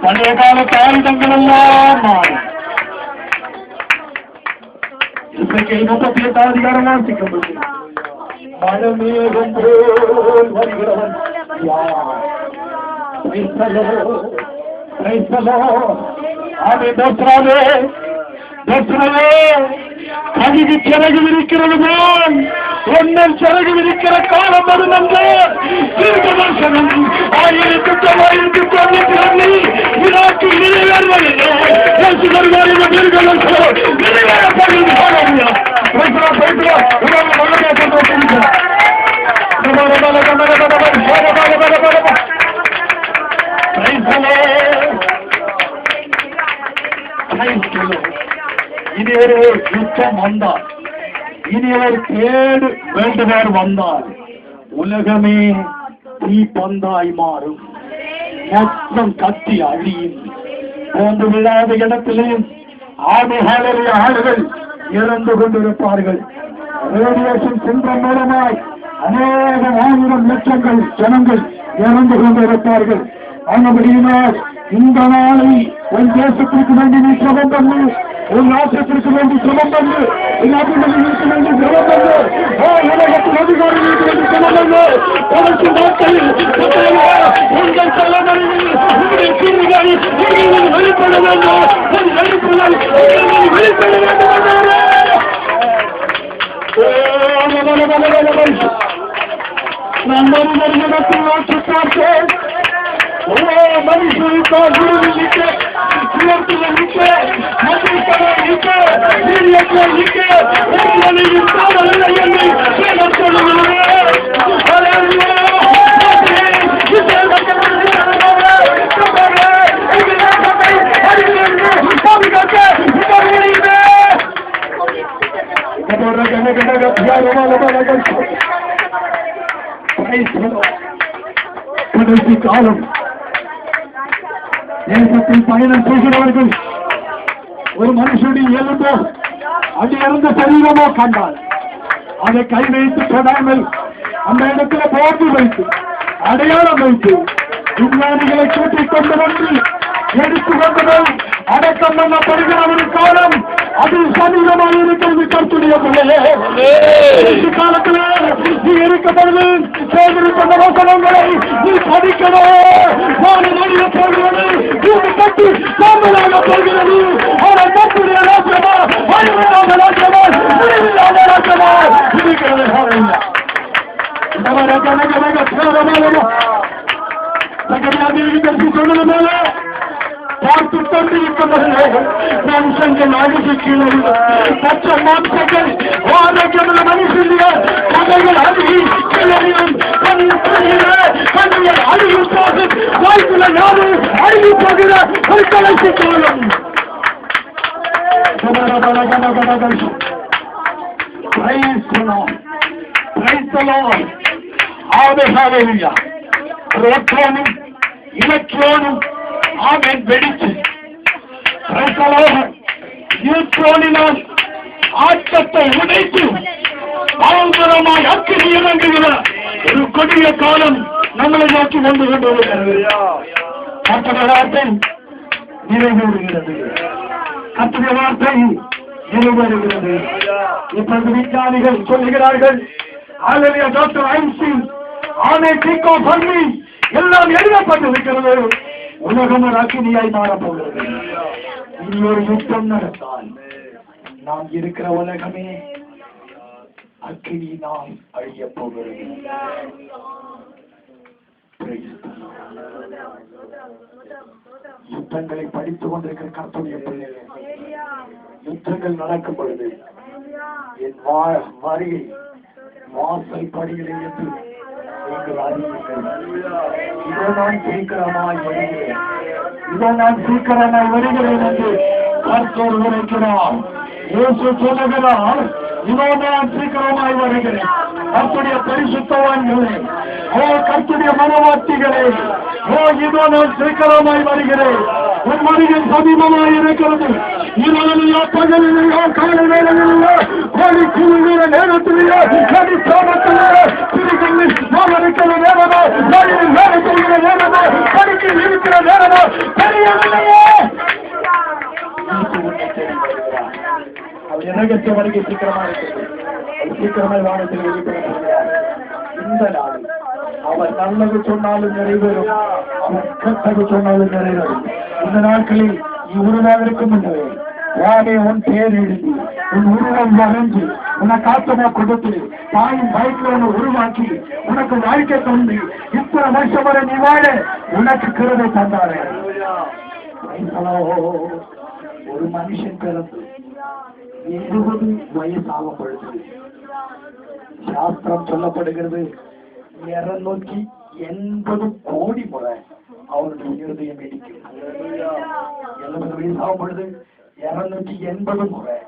பழைய கால காகிதங்கள் எல்லாம் மாறும். இன்றைக்கு 38 அதிகாரம் வாசிக்கப்பட்டு மனமேகம் போல் வருகிறவன் கவிக்கு சிறகு விரிக்கிறது போல் ஒன்னர் சிறகு விரிக்கிற காலம் அது நன்று. தீர்க்கதர்சனம் 1992 வினாக்கு நிறைவேறுவதில்லை. இனி ஒரு யுத்தம் வந்தார், இனி ஒரு கேடு வேண்டுமாறு வந்தார், உலகமே தீ பந்தாய் மாறும், மொத்தம் கத்தி அழியும். போன்று விழாத இடத்திலேயும் ஆடுகளுடைய ஆளுகள் இறந்து கொண்டிருப்பார்கள். ரேடியேஷன் சென்ற மூலமாய் அநேகம் 1000 லட்சங்கள் ஜனங்கள் இறந்து கொண்டிருப்பார்கள். ஆனபடியினால் இந்த நாளை உன் தேசத்திற்கு வேண்டி நீ சிரமம் பண்ணு, உன் ராஷ்டிரத்திற்கு வேண்டி சிரமம் பண்ணு, நாட்டுக்கு வேண்டி சிரமம் பண்ணு, உலகத்தின் அதிகாரிகளுக்கு வேண்டி சிரமம் பண்ணு. உனக்கு நாட்களில் உங்கள் தலைமுறையில் உங்களுடைய தீர்வுகளை வெளிப்பட வேண்டும், வெளிப்பட வேண்டும். நான் மனிதர்களிடத்தில் நோக்கி பார்த்தேன். மனுஷன் கடைசி காலம் தேசத்தில் பயணம் செய்கிறவர்கள் ஒரு மனுஷனுடைய எலும்போ அது இறந்த சரீரமோ கண்டால் அதை கை வைத்து தொடாமல் அந்த இடத்துல போட்டு வைத்து அடையாளம் வைத்து விஞ்ஞானிகளை கூட்டிக் கொண்டு வந்து எடுத்துக் கொண்டதை அடக்கம் பண்ணப்படுகிற ஒரு காலம் அது சமீபமாக இருக்கிறது. கருத்துடைய காலத்தில் நீ இருக்கப்படுது சேகரித்த வசனங்களை நீ படிக்கணும். போகிறது பூமி கட்டி சாம்பலாக போகிறது. ஆனால் கருத்துடைய ராஜ்யமா அழிவில்லாத ராஜ்யமா முடிவில்லாத ராஜ்யமா இருக்கிறது. சொன்னது போல பார்த்து கொண்டிருக்கிறவர்கள் மனுஷங்கள் அழுகிக்கிறது. மற்ற மாற்றங்கள் ஆரோக்கியமுள்ள மனுஷர்கள் கதைகள் அழுகி கிளறியும் கண்ணியல் அழுகி போது வாய்ப்புள்ள நாடு அழுகி போகிற ஒரு கலைக்கு காலம். ரோட்டோனும் இலக்கியோனும் ஆமென் வெடிச்சு நியூட்ரோனினால் ஆட்டத்தை உடைத்து பயங்கரமாய் அக்கினி இறங்குகிற ஒரு கொடிய காலம் நம்மளை நோக்கி வந்து கொண்டு வருகிறது. கர்த்தருடைய வார்த்தை நிறைவேறுகிறது. கர்த்தருடைய வார்த்தை நிறைவேறுகிறது. இப்பொழுது விஞ்ஞானிகள் சொல்லுகிறார்கள், ஹல்லேலூயா, டாக்டர் ஐன்ஸ்டீன் ஆணையோ பண்ணி எல்லாம் எழுதப்பட்டிருக்கிறது. உலகம் ஒரு அக்கினியாய் மாறப்போகிறது. இனி ஒரு யுத்தம் நடந்தால் நாம் இருக்கிற உலகமே அக்கினியினால் அழிய போகிறது. யுத்தங்களை படித்துக் கொண்டிருக்கிற கர்த்தருடைய பிள்ளைகள், யுத்தங்கள் நடக்கும் பொழுது என் வருகை வாசல் படிகளை என்று நீங்கள் அறிவீர்கள். இதோ நான் சீக்கிரமாய் வருகிறேன், இதோ நான் சீக்கிரமாய் வருகிறேன் என்று கர்த்தர் உரைக்கிறார். இயேசு சொல்லுகிறார், இதோ நான் சீக்கிரமாய் வருகிறேன். கர்த்தருடைய பரிசுத்தவான்களே, ஓ கர்த்தருடைய மனவாட்டிகளே, ஓ இதோ நான் சீக்கிரமாய் வருகிறேன். உன் வருகை சமீபமாய் இருக்கிறது. இரவிலேயோ பகலிலேயோ காலை வேளையிலேயோ கோழி கூவுகிற நேரத்திலேயோ கடி சோகத்திலேயோ பிரிகளில் மாமரிக்கிற நேரமோ வழியில் வேலை செய்கிற நேரமோ கடி நரகத்தை வருகை சீக்கிரமா இருக்கிறது. சீக்கிரமாய் வானத்தில் வெளிப்படுகிறார். இந்த நாள் அவர் நல்லது சொன்னாலும் நிறைவேறும், அவர் கெட்டது சொன்னாலும் நிறைவேறும். இந்த நாட்களில் நீ உருவாக இருக்கும் என்று யாரே உன் பேர் எழுதி உன் உருவம் வரைஞ்சு உனக்கு ஆத்மா கொடுத்து தாயின் வயிற்றுல உன்னை உருவாக்கி உனக்கு வாழ்க்கை தந்து இத்தனை வருஷம் வரை நீ வாழ உனக்கு கிருபை தந்தாரே. ஒரு மனுஷன் பிறந்து 70 வயசாகும் பொழுது சாஸ்திரம் சொல்லப்படுகிறது 280 கோடி முறை அவருடைய இருதயம் இடிக்கும். 70 வயசாகும் பொழுது 280 முறை